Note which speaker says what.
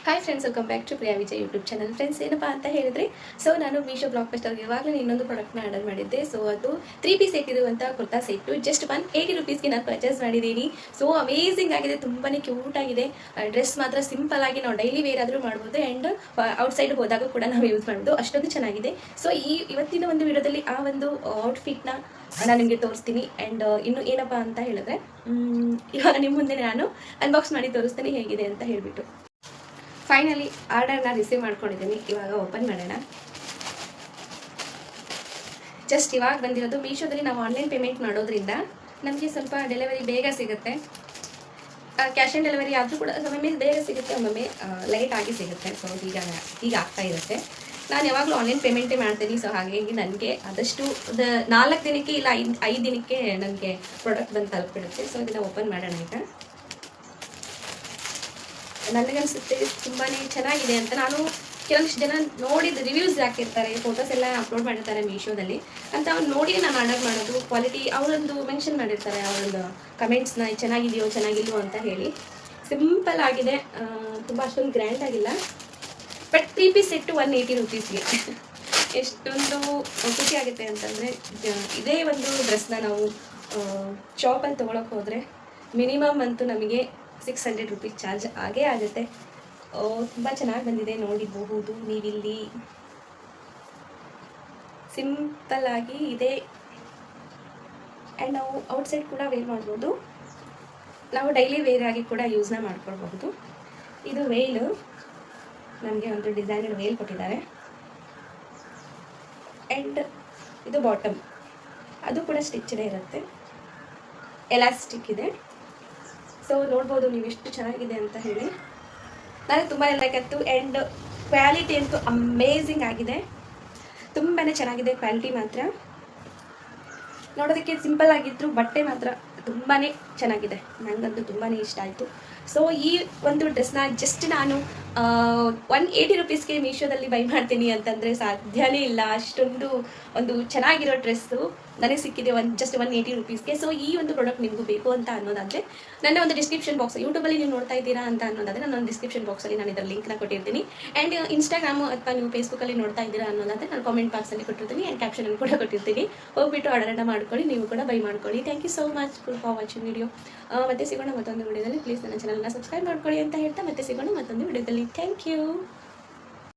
Speaker 1: Hi friends, welcome back to Priya Vijay YouTube channel. Friends, ಏನಪ್ಪ ಅಂತ ಹೇಳಿದ್ರೆ, ಸೊ ನಾನು ಮೀಶೋ ಬ್ಲಾಗ್ ಪೋಸ್ಟರ್ಗೆ ಇವಾಗಲೇ ಇನ್ನೊಂದು ಪ್ರಾಡಕ್ಟ್ನ ಆರ್ಡರ್ ಮಾಡಿದ್ದೆ. ಸೊ ಅದು 3 ಪೀಸ್ ಸೆಟ್ ಇರುವಂಥ ಕುರ್ತಾ ಸೆಟ್ಟು ಜಸ್ಟ್ 180 ರುಪೀಸ್ಗೆ ನಾನು ಪರ್ಚೇಸ್ ಮಾಡಿದ್ದೀನಿ. ಸೊ ಅಮೇಝಿಂಗ್ ಆಗಿದೆ, ತುಂಬಾ ಕ್ಯೂಟ್ ಆಗಿದೆ. ಡ್ರೆಸ್ ಮಾತ್ರ ಸಿಂಪಲ್ ಆಗಿ ನಾವು ಡೈಲಿ ವೇರ್ ಆದರೂ ಮಾಡ್ಬೋದು ಆ್ಯಂಡ್ ಔಟ್ಸೈಡ್ ಹೋದಾಗ ಕೂಡ ನಾವು ಯೂಸ್ ಮಾಡ್ಬೋದು, ಅಷ್ಟೊಂದು ಚೆನ್ನಾಗಿದೆ. ಸೊ ಇವತ್ತಿನ ಒಂದು ವಿಡಿಯೋದಲ್ಲಿ ಆ ಒಂದು ಔಟ್ಫಿಟ್ನ ನಾನು ನಿಮಗೆ ತೋರಿಸ್ತೀನಿ. ಆ್ಯಂಡ್ ಇನ್ನು ಏನಪ್ಪ ಅಂತ ಹೇಳಿದ್ರೆ, ಇವಾಗ ನಿಮ್ಮ ಮುಂದೆ ನಾನು ಅನ್ಬಾಕ್ಸ್ ಮಾಡಿ ತೋರಿಸ್ತೀನಿ ಹೇಗಿದೆ ಅಂತ ಹೇಳಿಬಿಟ್ಟು. ಫೈನಲಿ ಆರ್ಡರ್ನ ರಿಸೀವ್ ಮಾಡ್ಕೊಂಡಿದ್ದೀನಿ. ಇವಾಗ ಓಪನ್ ಮಾಡೋಣ. ಜಸ್ಟ್ ಇವಾಗ ಬಂದಿರೋದು. ಮೀಶೋದಲ್ಲಿ ನಾವು ಆನ್ಲೈನ್ ಪೇಮೆಂಟ್ ಮಾಡೋದ್ರಿಂದ ನಮಗೆ ಸ್ವಲ್ಪ ಡೆಲಿವರಿ ಬೇಗ ಸಿಗುತ್ತೆ. ಕ್ಯಾಶ್ ಆನ್ ಡೆಲಿವರಿ ಆದರೂ ಕೂಡ ಒಮ್ಮೊಮ್ಮೆ ಬೇಗ ಸಿಗುತ್ತೆ, ಒಮ್ಮೊಮ್ಮೆ ಲೈಟ್ ಆಗಿ ಸಿಗುತ್ತೆ. ಸೊ ಈಗ ಆಗ್ತಾ ಇರುತ್ತೆ. ನಾನು ಯಾವಾಗಲೂ ಆನ್ಲೈನ್ ಪೇಮೆಂಟೇ ಮಾಡ್ತೀನಿ. ಸೊ ಹಾಗಾಗಿ ನನಗೆ ಆದಷ್ಟು 4 ದಿನಕ್ಕೆ ಇಲ್ಲ 5 ದಿನಕ್ಕೆ ನನಗೆ ಪ್ರಾಡಕ್ಟ್ ಬಂದು ತಲುಪಿಬಿಡುತ್ತೆ. ಸೊ ಇದನ್ನು ಓಪನ್ ಮಾಡೋಣ. ಈಗ ನನಗನ್ಸುತ್ತೆ ತುಂಬಾ ಚೆನ್ನಾಗಿದೆ ಅಂತ. ನಾನು ಕೆಲವೊಂದಿಷ್ಟು ಜನ ನೋಡಿದ ರಿವ್ಯೂಸ್ ಹಾಕಿರ್ತಾರೆ, ಫೋಟೋಸ್ ಎಲ್ಲ ಅಪ್ಲೋಡ್ ಮಾಡಿರ್ತಾರೆ ಮೀಶೋದಲ್ಲಿ ಅಂತ. ಅವ್ರು ನೋಡಿ ನಾನು ಆರ್ಡರ್ ಮಾಡೋದು. ಕ್ವಾಲಿಟಿ ಅವರೊಂದು ಮೆನ್ಷನ್ ಮಾಡಿರ್ತಾರೆ, ಅವರೊಂದು ಕಮೆಂಟ್ಸ್ನ, ಚೆನ್ನಾಗಿದೆಯೋ ಚೆನ್ನಾಗಿಲ್ವೋ ಅಂತ ಹೇಳಿ. ಸಿಂಪಲ್ ಆಗಿದೆ, ತುಂಬ ಅಷ್ಟೊಂದು ಗ್ರ್ಯಾಂಡ್ ಆಗಿಲ್ಲ. ಬಟ್ 3 ಪೀಸ್ ಸೆಟ್ಟು 180 ರುಪೀಸ್ಗೆ ಎಷ್ಟೊಂದು ಖುಷಿ ಆಗುತ್ತೆ ಅಂತಂದರೆ, ಇದೇ ಒಂದು ಡ್ರೆಸ್ನ ನಾವು ಶಾಪಲ್ಲಿ ತೊಗೊಳಕ್ಕೆ ಹೋದರೆ ಮಿನಿಮಮ್ ಅಂತೂ ನಮಗೆ 600 ರುಪೀಸ್ ಚಾರ್ಜ್ ಆಗೇ ಆಗುತ್ತೆ. ತುಂಬ ಚೆನ್ನಾಗಿ ಬಂದಿದೆ, ನೋಡಿರಬಹುದು ನೀವಿಲ್ಲಿ. ಸಿಂಪಲ್ ಆಗಿ ಇದೆ ಆ್ಯಂಡ್ ನಾವು ಔಟ್ಸೈಡ್ ಕೂಡ ವೇರ್ ಮಾಡ್ಬೋದು, ನಾವು ಡೈಲಿ ವೇರ್ ಆಗಿ ಕೂಡ ಯೂಸ್ನ ಮಾಡ್ಕೊಳ್ಬಹುದು. ಇದು ವೇಲು, ನಮಗೆ ಒಂದು ಡಿಸೈನರ್ ವೇಲ್ ಕೊಟ್ಟಿದ್ದಾರೆ. ಆ್ಯಂಡ್ ಇದು ಬಾಟಮ್, ಅದು ಕೂಡ ಸ್ಟಿಚ್ನೇ ಇರುತ್ತೆ, ಎಲಾಸ್ಟಿಕ್ ಇದೆ. ಸೊ ನೋಡ್ಬೋದು ನೀವು ಎಷ್ಟು ಚೆನ್ನಾಗಿದೆ ಅಂತ ಹೇಳಿ. ನನಗೆ ತುಂಬ ಲೈಕ್ ಆಯಿತು. ಆ್ಯಂಡ್ ಕ್ವಾಲಿಟಿ ಅಂತೂ ಅಮೇಝಿಂಗ್ ಆಗಿದೆ, ತುಂಬಾ ಚೆನ್ನಾಗಿದೆ ಕ್ವಾಲಿಟಿ ಮಾತ್ರ. ನೋಡೋದಕ್ಕೆ ಸಿಂಪಲ್ ಆಗಿದ್ರು, ಬಟ್ಟೆ ಮಾತ್ರ ತುಂಬಾ ಚೆನ್ನಾಗಿದೆ. ನನಗಂತೂ ತುಂಬಾ ಇಷ್ಟ ಆಯಿತು. ಸೊ ಈ ಒಂದು ಡ್ರೆಸ್ನ ಜಸ್ಟ್ ನಾನು 180 ರುಪೀಸ್ಗೆ ಮೀಶೋದಲ್ಲಿ ಬೈ ಮಾಡ್ತೀನಿ ಅಂತಂದರೆ ಸಾಧ್ಯನೇ ಇಲ್ಲ. ಅಷ್ಟೊಂದು ಒಂದು ಚೆನ್ನಾಗಿರೋ ಡ್ರೆಸ್ಸು ನನಗೆ ಸಿಕ್ಕಿದೆ ಜಸ್ಟ್ 180 ರುಪೀಸ್ಗೆ. ಸೊ ಈ ಒಂದು ಪ್ರಾಡಕ್ಟ್ ನಿಮಗೂ ಬೇಕು ಅಂತ ಅನ್ನೋದಾದರೆ ನನ್ನ ಒಂದು ಡಿಸ್ಕ್ರಿಪ್ಷನ್ ಬಾಕ್ಸ್, ಯೂಟ್ಯೂಬಲ್ಲಿ ನೀವು ನೋಡ್ತಾ ಇದ್ದೀರಾ ಅಂತ ಅನ್ನೋದಾದರೆ ನಾನು ಒಂದು ಡಿಸ್ಕ್ರಿಪ್ಷನ್ ಬಾಕ್ಸಲ್ಲಿ ನಾನು ಇದರ ಲಿಂಕ್ನ ಕೊಟ್ಟಿರ್ತೀನಿ. ಆ್ಯಂಡ್ ಇನ್ಸ್ಟಾಗ್ರಾಮು ಅಥವಾ ನೀವು ಫೇಸ್ಬುಕ್ಕಲ್ಲಿ ನೋಡ್ತಾ ಇದ್ದೀರಾ ಅನ್ನೋದಾದರೆ ನಾನು ಕಾಮೆಂಟ್ ಬಾಕ್ಸಲ್ಲಿ ಕೊಟ್ಟಿರ್ತೀನಿ ಆ್ಯಂಡ್ ಕ್ಯಾಪ್ಷನಲ್ಲಿ ಕೂಡ ಕೊಟ್ಟಿರ್ತೀನಿ. ಹೋಗ್ಬಿಟ್ಟು ಆರ್ಡರನ್ನು ಮಾಡ್ಕೊಳ್ಳಿ, ನೀವು ಕೂಡ ಬೈ ಮಾಡ್ಕೊಳ್ಳಿ. Thank you so much for watching video. ಮತ್ತೆ ಸಿಗೋಣ ಮತ್ತೊಂದು ವಿಡಿಯೋದಲ್ಲಿ. ಪ್ಲೀಸ್ ನನ್ನ ಚಾನಲ್ನ ಸಬ್ಸ್ಕ್ರೈಬ್ ಮಾಡ್ಕೊಳ್ಳಿ ಅಂತ ಹೇಳ್ತಾ ಮತ್ತೆ ಸಿಗೋಣ ಮತ್ತೊಂದು ವಿಡಿಯೋದಲ್ಲಿ. Thank you.